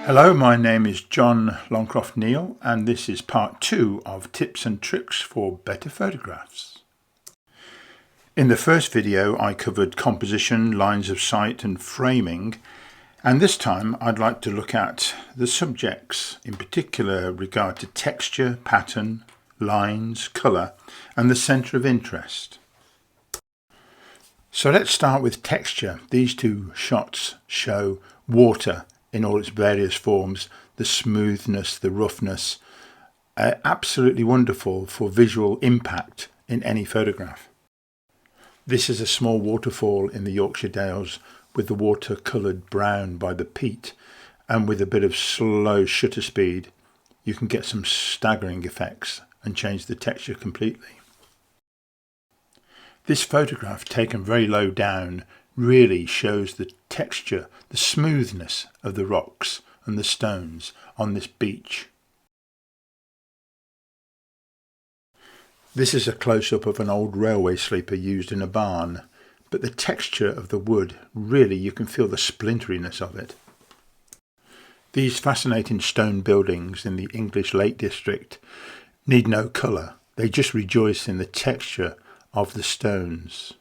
Hello, my name is John Longcroft-Neal and this is part 2 of Tips and Tricks for Better Photographs. In the first video I covered composition, lines of sight and framing, and this time I'd like to look at the subjects, in particular regard to texture, pattern, lines, colour and the centre of interest. So let's start with texture. These two shots show water in all its various forms, the smoothness, the roughness, absolutely wonderful for visual impact in any photograph. This is a small waterfall in the Yorkshire Dales with the water coloured brown by the peat, and with a bit of slow shutter speed you can get some staggering effects and change the texture completely. This photograph, taken very low down, really shows the texture, the smoothness of the rocks and the stones on this beach. This is a close-up of an old railway sleeper used in a barn, but the texture of the wood, really you can feel the splinteriness of it. These fascinating stone buildings in the English Lake District need no colour, they just rejoice in the texture of the stones.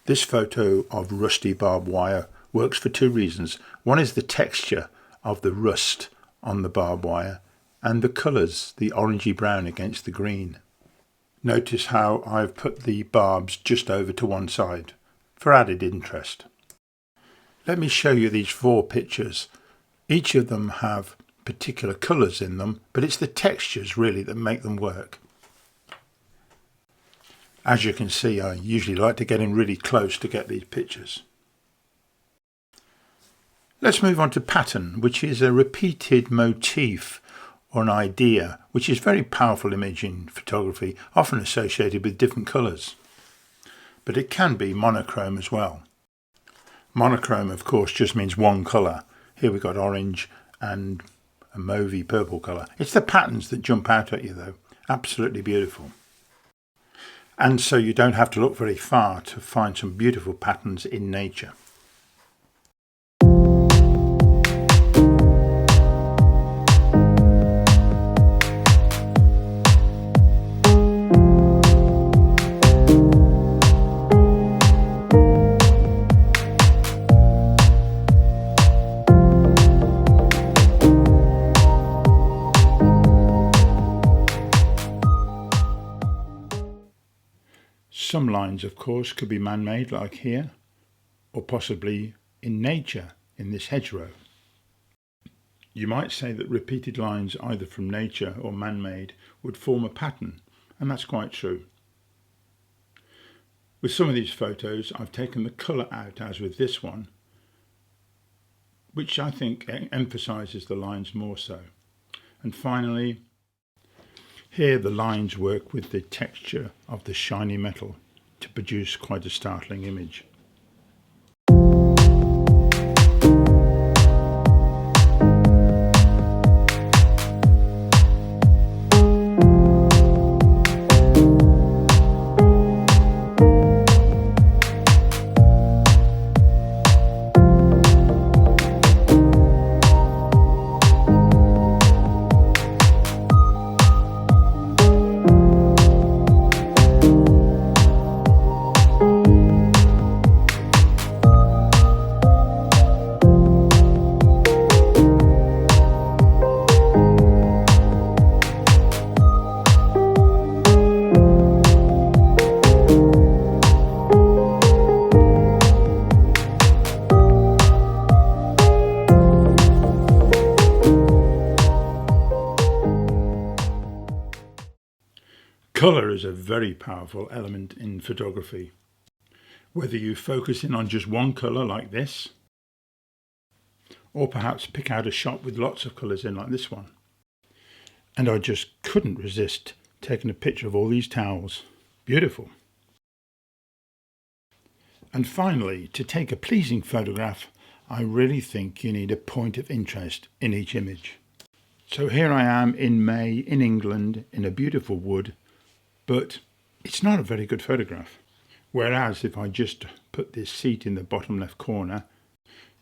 This photo of rusty barbed wire works for two reasons. One is the texture of the rust on the barbed wire and the colours, the orangey brown against the green. Notice how I've put the barbs just over to one side for added interest. Let me show you these 4 pictures. Each of them have particular colours in them, but it's the textures really that make them work. As you can see, I usually like to get in really close to get these pictures. Let's move on to pattern, which is a repeated motif or an idea, which is very powerful image in photography, often associated with different colours. But it can be monochrome as well. Monochrome, of course, just means one colour. Here we've got orange and a mauvey purple colour. It's the patterns that jump out at you though. Absolutely beautiful. And so you don't have to look very far to find some beautiful patterns in nature. Some lines, of course, could be man-made, like here, or possibly in nature, in this hedgerow. You might say that repeated lines, either from nature or man-made, would form a pattern, and that's quite true. With some of these photos, I've taken the colour out, as with this one, which I think emphasises the lines more so. And finally, here the lines work with the texture of the shiny metal to produce quite a startling image. Colour is a very powerful element in photography. Whether you focus in on just one colour like this, or perhaps pick out a shot with lots of colours in like this one. And I just couldn't resist taking a picture of all these towels. Beautiful. And finally, to take a pleasing photograph, I really think you need a point of interest in each image. So here I am in May in England in a beautiful wood, but it's not a very good photograph. Whereas if I just put this seat in the bottom left corner,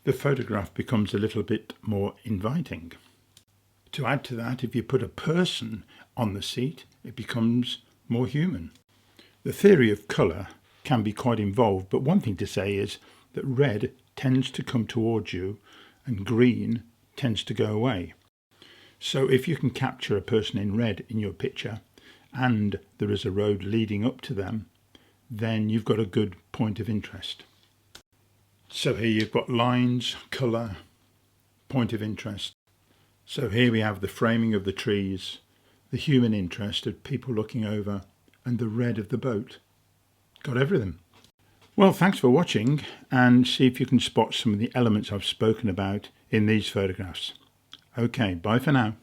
the photograph becomes a little bit more inviting. To add to that, if you put a person on the seat, it becomes more human. The theory of colour can be quite involved, but one thing to say is that red tends to come towards you and green tends to go away. So if you can capture a person in red in your picture and there is a road leading up to them, then you've got a good point of interest. So here you've got lines, colour, point of interest. So here we have the framing of the trees, the human interest of people looking over, and the red of the boat. Got everything. Well, thanks for watching, and see if you can spot some of the elements I've spoken about in these photographs. Okay, bye for now.